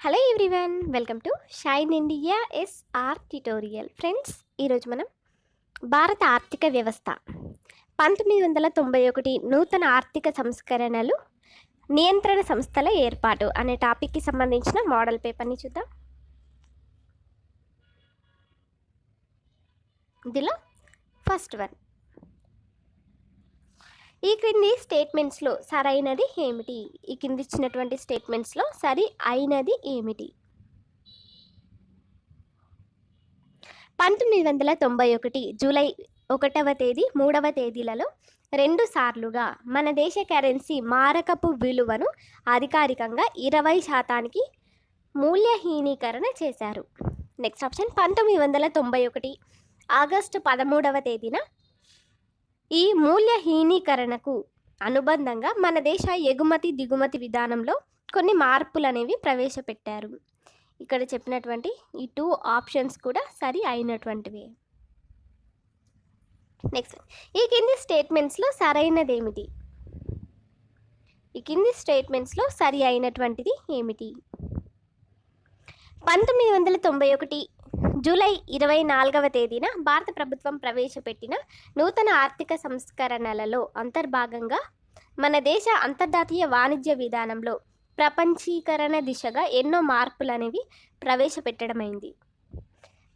Hello everyone, welcome to Shine India SR tutorial. Friends, ఈరోజు మనం భారత ఆర్థిక వ్యవస్థ 1991 నూతన ఆర్థిక సంస్కరణలు, నియంత్రణ సంస్థల ఏర్పాటు అనే టాపిక్కి సంబంధించిన మోడల్ పేపర్ని చూద్దాం. ఇందులో ఫస్ట్ వన్, ఈ క్రింది స్టేట్మెంట్స్లో సరైనది ఏమిటి? ఈ కింది ఇచ్చినటువంటి స్టేట్మెంట్స్లో సరి అయినది ఏమిటి? 1991 జూలై 1వ తేదీ 3వ తేదీలలో 2 సార్లుగా మన దేశ కరెన్సీ మారకపు విలువను అధికారికంగా 20% మూల్యహీనీకరణ చేశారు. నెక్స్ట్ ఆప్షన్, 1991 ఆగస్టు 13వ తేదీన ఈ మూల్యహీనీకరణకు అనుబంధంగా మన దేశ ఎగుమతి దిగుమతి విధానంలో కొన్ని మార్పులు అనేవి ప్రవేశపెట్టారు. ఇక్కడ చెప్పినటువంటి ఈ 2 ఆప్షన్స్ కూడా సరి అయినటువంటివి. నెక్స్ట్, ఈ కింది స్టేట్మెంట్స్లో సరైనది ఏమిటి? ఈ కింది స్టేట్మెంట్స్లో సరి అయినటువంటిది ఏమిటి? 1991 జూలై 24వ తేదీన భారత ప్రభుత్వం ప్రవేశపెట్టిన నూతన ఆర్థిక సంస్కరణలలో అంతర్భాగంగా మన దేశ అంతర్జాతీయ వాణిజ్య విధానంలో ప్రపంచీకరణ దిశగా ఎన్నో మార్పులు అనేవి ప్రవేశపెట్టడమైంది.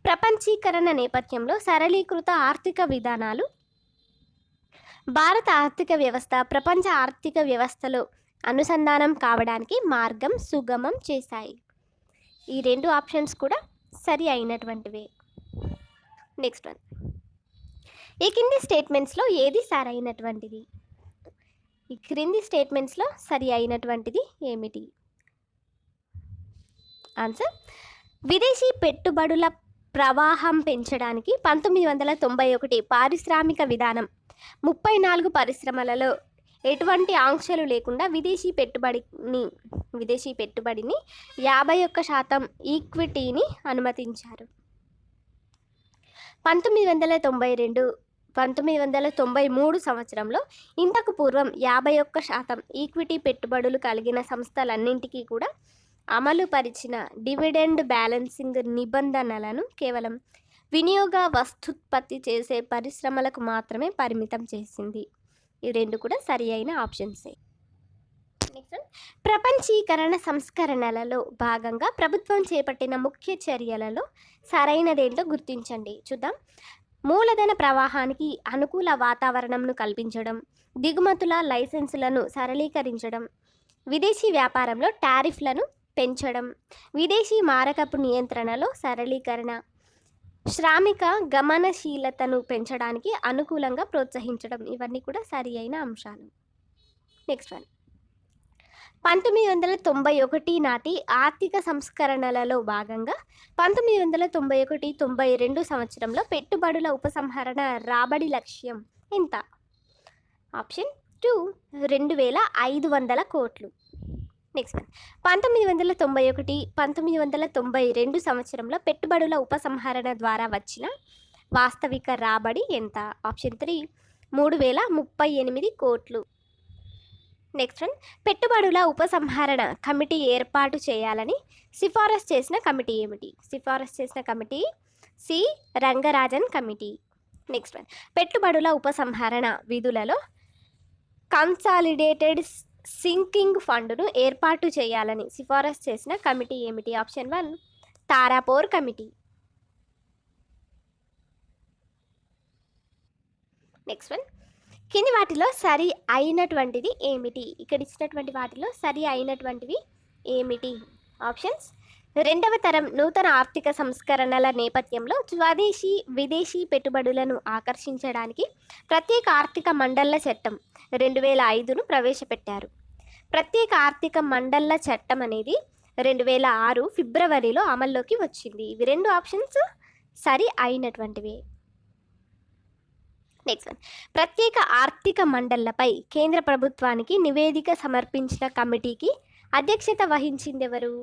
ప్రపంచీకరణ నేపథ్యంలో సరళీకృత ఆర్థిక విధానాలు భారత ఆర్థిక వ్యవస్థ ప్రపంచ ఆర్థిక వ్యవస్థలో అనుసంధానం కావడానికి మార్గం సుగమం చేశాయి. ఈ 2 ఆప్షన్స్ కూడా సరి అయినటువంటివే. నెక్స్ట్ వన్, ఈ కింది స్టేట్మెంట్స్లో ఏది సరైనటువంటిది? ఈ క్రింది స్టేట్మెంట్స్లో సరి అయినటువంటిది ఏమిటి? ఆన్సర్, విదేశీ పెట్టుబడుల ప్రవాహం పెంచడానికి 1991 పారిశ్రామిక విధానం 34 పరిశ్రమలలో ఎటువంటి ఆంక్షలు లేకుండా విదేశీ పెట్టుబడిని 51% ఈక్విటీని అనుమతించారు. 1993 సంవత్సరంలో ఇంతకు పూర్వం 51% ఈక్విటీ పెట్టుబడులు కలిగిన సంస్థలన్నింటికీ కూడా అమలు పరిచిన డివిడెండ్ బ్యాలెన్సింగ్ నిబంధనలను కేవలం వినియోగ వస్తుత్పత్తి చేసే పరిశ్రమలకు మాత్రమే పరిమితం చేసింది. ఈ 2 కూడా సరి అయిన ఆప్షన్సే. నెక్స్ట్, ప్రపంచీకరణ సంస్కరణలలో భాగంగా ప్రభుత్వం చేపట్టిన ముఖ్య చర్యలలో సరైనదేంటో గుర్తించండి. చూద్దాం. మూలధన ప్రవాహానికి అనుకూల వాతావరణంను కల్పించడం, దిగుమతుల లైసెన్సులను సరళీకరించడం, విదేశీ వ్యాపారంలో టారిఫ్లను పెంచడం, విదేశీ మారకపు నియంత్రణలో సరళీకరణ, శ్రామిక గమనశీలతను పెంచడానికి అనుకూలంగా ప్రోత్సహించడం, ఇవన్నీ కూడా సరి అయిన అంశాలు. నెక్స్ట్ వన్, 1991 నాటి ఆర్థిక సంస్కరణలలో భాగంగా 1991-92 సంవత్సరంలో పెట్టుబడుల ఉపసంహరణ రాబడి లక్ష్యం ఎంత? ఆప్షన్ 2, 2500 కోట్లు. నెక్స్ట్ వన్, 1991-1992 సంవత్సరంలో పెట్టుబడుల ఉపసంహరణ ద్వారా వచ్చిన వాస్తవిక రాబడి ఎంత? ఆప్షన్ 3, 3038 కోట్లు. నెక్స్ట్ వన్, పెట్టుబడుల ఉపసంహరణ కమిటీ ఏర్పాటు చేయాలని సిఫారసు చేసిన కమిటీ ఏమిటి? సిఫారసు చేసిన committee C. Rangarajan committee. Next one, పెట్టుబడుల ఉపసంహరణ విధులలో కన్సాలిడేటెడ్ సింకింగ్ ఫండ్ను ఏర్పాటు చేయాలని సిఫారసు చేసిన కమిటీ ఏమిటి? Option 1, Tarapore committee. Next one, కింది వాటిలో సరి అయినటువంటిది ఏమిటి? ఇక్కడ ఇచ్చినటువంటి వాటిలో సరి అయినటువంటివి ఏమిటి? ఆప్షన్స్, 2వ తరం నూతన ఆర్థిక సంస్కరణల నేపథ్యంలో స్వదేశీ విదేశీ పెట్టుబడులను ఆకర్షించడానికి ప్రత్యేక ఆర్థిక మండళ్ల చట్టం 2005ను ప్రవేశపెట్టారు. ప్రత్యేక ఆర్థిక మండళ్ల చట్టం అనేది 2006 ఫిబ్రవరిలో అమల్లోకి వచ్చింది. ఇవి 2 ఆప్షన్స్ సరి అయినటువంటివి. నెక్స్ట్ వన్, ప్రత్యేక ఆర్థిక మండళ్లపై కేంద్ర ప్రభుత్వానికి నివేదిక సమర్పించిన కమిటీకి అధ్యక్షత వహించింది ఎవరు?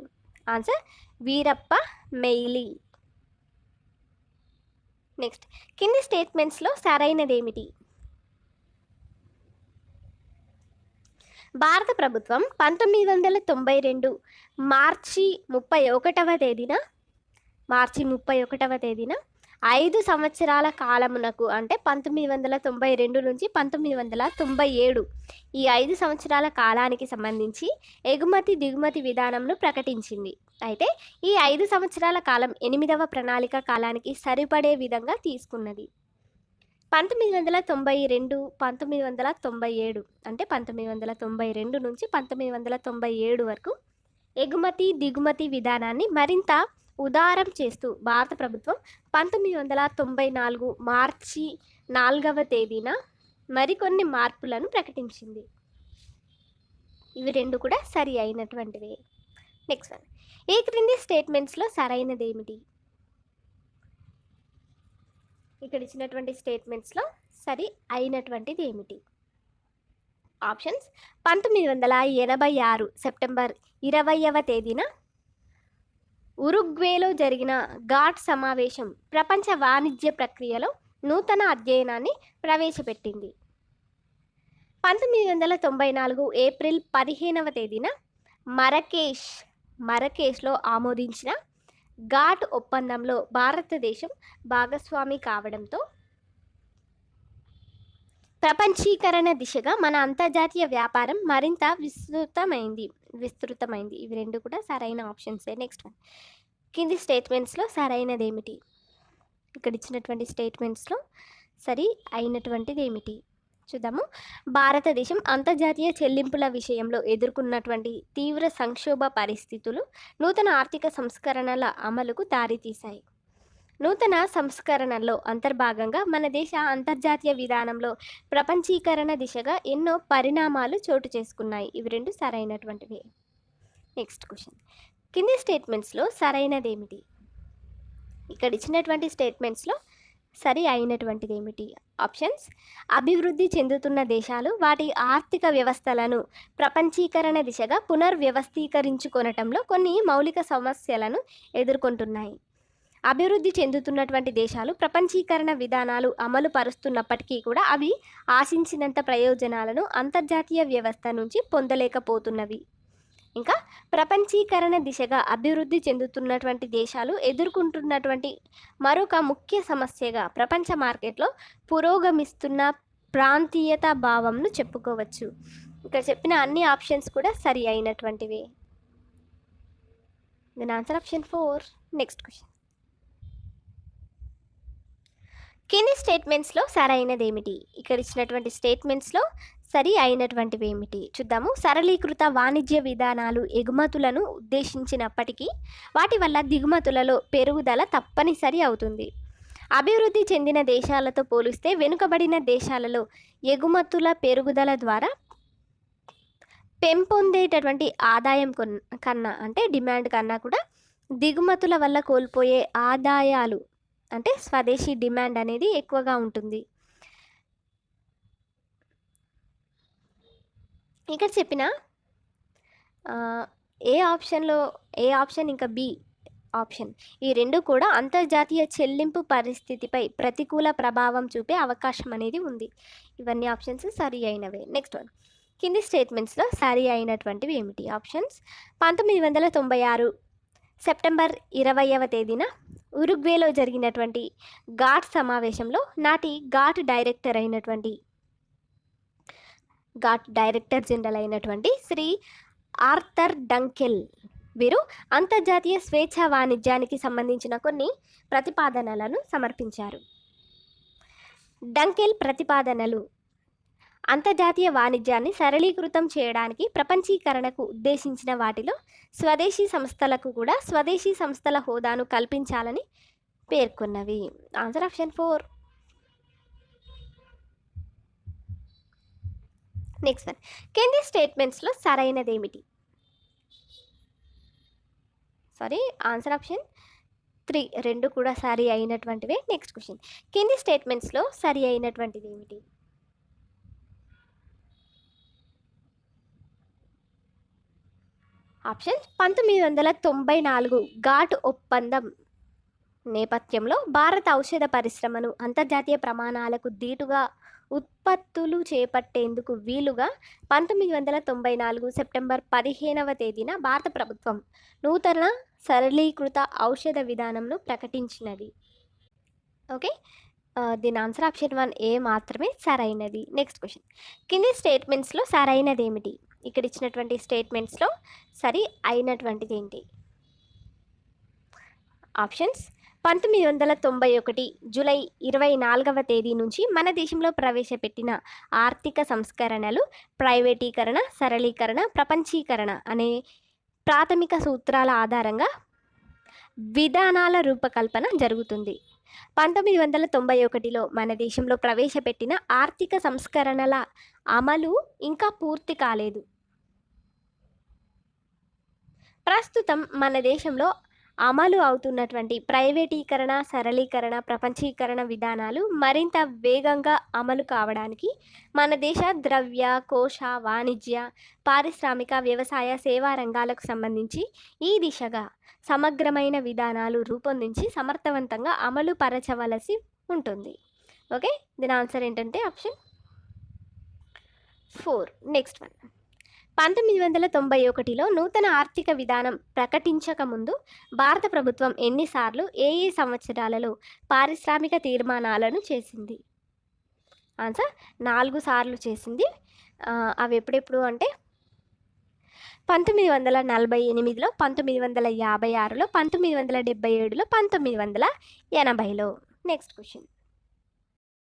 ఆన్సర్, వీరప్ప మెయిలీ. నెక్స్ట్, కింది స్టేట్మెంట్స్లో సరైనదేమిటి? భారత ప్రభుత్వం 1992 మార్చి 31వ తేదీన 5 సంవత్సరాల కాలమునకు అంటే 1992 నుంచి 1997 ఈ 5 సంవత్సరాల కాలానికి సంబంధించి ఎగుమతి దిగుమతి విధానంను ప్రకటించింది. అయితే ఈ 5 సంవత్సరాల కాలం 8వ ప్రణాళిక కాలానికి సరిపడే విధంగా తీసుకున్నది. 1992 1997 అంటే 1992 నుంచి 1997 వరకు ఎగుమతి దిగుమతి విధానాన్ని మరింత ఉదారం చేస్తూ భారత ప్రభుత్వం 1994 మార్చి 4వ తేదీన మరికొన్ని మార్పులను ప్రకటించింది. ఇవి రెండు కూడా సరి అయినటువంటివే. నెక్స్ట్ వన్, ఈ క్రింది స్టేట్మెంట్స్లో సరైనది ఏమిటి? ఇక్కడ ఇచ్చినటువంటి స్టేట్మెంట్స్లో సరి అయినటువంటిది ఏమిటి? ఆప్షన్స్: 1986 సెప్టెంబర్ 20వ తేదీన ఉరుగ్వేలో జరిగిన ఘాట్ సమావేశం ప్రపంచ వాణిజ్య ప్రక్రియలో నూతన అధ్యయనాన్ని ప్రవేశపెట్టింది. 1994 ఏప్రిల్ 15వ తేదీన మరకేష్లో ఆమోదించిన ఘాట్ ఒప్పందంలో భారతదేశం భాగస్వామి కావడంతో ప్రపంచీకరణ దిశగా మన అంతర్జాతీయ వ్యాపారం మరింత విస్తృతమైంది. ఇవి రెండు కూడా సరైన ఆప్షన్సే. నెక్స్ట్ వన్, కింది స్టేట్మెంట్స్లో సరైనది ఏమిటి? ఇక్కడ ఇచ్చినటువంటి స్టేట్మెంట్స్లో సరి అయినటువంటిది ఏమిటి చూద్దాము. భారతదేశం అంతర్జాతీయ చెల్లింపుల విషయంలో ఎదుర్కొన్నటువంటి తీవ్ర సంక్షోభ పరిస్థితులు నూతన ఆర్థిక సంస్కరణల అమలుకు దారితీశాయి. నూతన సంస్కరణల్లో అంతర్భాగంగా మన దేశ అంతర్జాతీయ విధానంలో ప్రపంచీకరణ దిశగా ఎన్నో పరిణామాలు చోటు చేసుకున్నాయి. ఇవి రెండు సరైనటువంటివి. నెక్స్ట్ క్వశ్చన్, కింది స్టేట్మెంట్స్లో సరైనది ఏమిటి? ఇక్కడ ఇచ్చినటువంటి స్టేట్మెంట్స్లో సరి అయినటువంటిది ఏమిటి? ఆప్షన్స్: అభివృద్ధి చెందుతున్న దేశాలు వాటి ఆర్థిక వ్యవస్థలను ప్రపంచీకరణ దిశగా పునర్వ్యవస్థీకరించుకొనటంలో కొన్ని మౌలిక సమస్యలను ఎదుర్కొంటున్నాయి. అభివృద్ధి చెందుతున్నటువంటి దేశాలు ప్రపంచీకరణ విధానాలు అమలు పరుస్తున్నప్పటికీ కూడా అవి ఆశించినంత ప్రయోజనాలను అంతర్జాతీయ వ్యవస్థ నుంచి పొందలేకపోతున్నవి. ఇంకా ప్రపంచీకరణ దిశగా అభివృద్ధి చెందుతున్నటువంటి దేశాలు ఎదుర్కొంటున్నటువంటి మరొక ముఖ్య సమస్యగా ప్రపంచ మార్కెట్లో పురోగమిస్తున్న ప్రాంతీయత భావంను చెప్పుకోవచ్చు. ఇక్కడ చెప్పిన అన్ని ఆప్షన్స్ కూడా సరి అయినటువంటివి. Then answer option 4. Next question, కింది స్టేట్మెంట్స్లో సరైనది ఏమిటి? ఇక్కడ ఇచ్చినటువంటి స్టేట్మెంట్స్లో సరి అయినటువంటివి ఏమిటి చూద్దాము. సరళీకృత వాణిజ్య విధానాలు ఎగుమతులను ఉద్దేశించినప్పటికీ వాటి వల్ల దిగుమతులలో పెరుగుదల తప్పనిసరి అవుతుంది. అభివృద్ధి చెందిన దేశాలతో పోలిస్తే వెనుకబడిన దేశాలలో ఎగుమతుల పెరుగుదల ద్వారా పెంపొందేటటువంటి ఆదాయం కన్నా అంటే డిమాండ్ కన్నా కూడా దిగుమతుల వల్ల కోల్పోయే ఆదాయాలు అంటే స్వదేశీ డిమాండ్ అనేది ఎక్కువగా ఉంటుంది. ఇక్కడ చెప్పిన ఏ ఆప్షన్ ఇంకా బి ఆప్షన్ ఈ రెండు కూడా అంతర్జాతీయ చెల్లింపు పరిస్థితిపై ప్రతికూల ప్రభావం చూపే అవకాశం అనేది ఉంది. ఇవన్నీ ఆప్షన్స్ సరి అయినవే. నెక్స్ట్ వన్, కింది స్టేట్మెంట్స్లో సరి అయినటువంటివి ఏమిటి? ఆప్షన్స్: 1996 సెప్టెంబర్ 20వ తేదీన ఉరుగ్వేలో జరిగినటువంటి ఘాట్ సమావేశంలో నాటి ఘాట్ డైరెక్టర్ జనరల్ అయినటువంటి శ్రీ ఆర్థర్ డంకెల్ వీరు అంతర్జాతీయ స్వేచ్ఛ వాణిజ్యానికి సంబంధించిన కొన్ని ప్రతిపాదనలను సమర్పించారు. డంకెల్ ప్రతిపాదనలు అంతర్జాతీయ వాణిజ్యాన్ని సరళీకృతం చేయడానికి ప్రపంచీకరణకు ఉద్దేశించిన వాటిలో స్వదేశీ సంస్థలకు కూడా స్వదేశీ సంస్థల హోదాను కల్పించాలని పేర్కొన్నవి. Answer option 4. నెక్స్ట్ వన్, కింది స్టేట్మెంట్స్లో సరైనది ఏమిటి? ఆన్సర్ ఆప్షన్ 3 రెండు కూడా సరి అయినటువంటివే. నెక్స్ట్ క్వశ్చన్, కింది స్టేట్మెంట్స్లో సరి అయినటువంటిది ఏమిటి? ఆప్షన్ 1994 ఘాట్ ఒప్పందం నేపథ్యంలో భారత ఔషధ పరిశ్రమను అంతర్జాతీయ ప్రమాణాలకు దీటుగా ఉత్పత్తులు చేపట్టేందుకు వీలుగా 1994 సెప్టెంబర్ 15వ తేదీన భారత ప్రభుత్వం నూతన సరళీకృత ఔషధ విధానంను ప్రకటించినది. ఓకే, దీని ఆన్సర్ ఆప్షన్ 1 ఏ మాత్రమే సరైనది. నెక్స్ట్ క్వశ్చన్, కింది స్టేట్మెంట్స్లో సరైనది ఏమిటి? ఇక్కడ ఇచ్చినటువంటి స్టేట్మెంట్స్లో సరి అయినటువంటిది ఏంటి? ఆప్షన్స్: 1991 జూలై 24వ తేదీ నుంచి మన దేశంలో ప్రవేశపెట్టిన ఆర్థిక సంస్కరణలు ప్రైవేటీకరణ, సరళీకరణ, ప్రపంచీకరణ అనే ప్రాథమిక సూత్రాల ఆధారంగా విధానాల రూపకల్పన జరుగుతుంది. 1991లో మన దేశంలో ప్రవేశపెట్టిన ఆర్థిక సంస్కరణల అమలు ఇంకా పూర్తి కాలేదు. ప్రస్తుతం మన దేశంలో అమలు అవుతున్నటువంటి ప్రైవేటీకరణ, సరళీకరణ, ప్రపంచీకరణ విధానాలు మరింత వేగంగా అమలు కావడానికి మన దేశ ద్రవ్య, కోశ, వాణిజ్య, పారిశ్రామిక, వ్యవసాయ, సేవా రంగాలకు సంబంధించి ఈ దిశగా సమగ్రమైన విధానాలు రూపొందించి సమర్థవంతంగా అమలు పరచవలసి ఉంటుంది. ఓకే, దీని ఆన్సర్ ఏంటంటే ఆప్షన్ 4. నెక్స్ట్ వన్, 1991లో నూతన ఆర్థిక విధానం ప్రకటించకముందు భారత ప్రభుత్వం ఎన్నిసార్లు ఏ సంవత్సరాలలో పారిశ్రామిక తీర్మానాలను చేసింది? ఆన్సర్ 4 సార్లు చేసింది. అవి ఎప్పుడెప్పుడు అంటే 1948లో, 1956లో, 1977లో, 1980లో. Next question,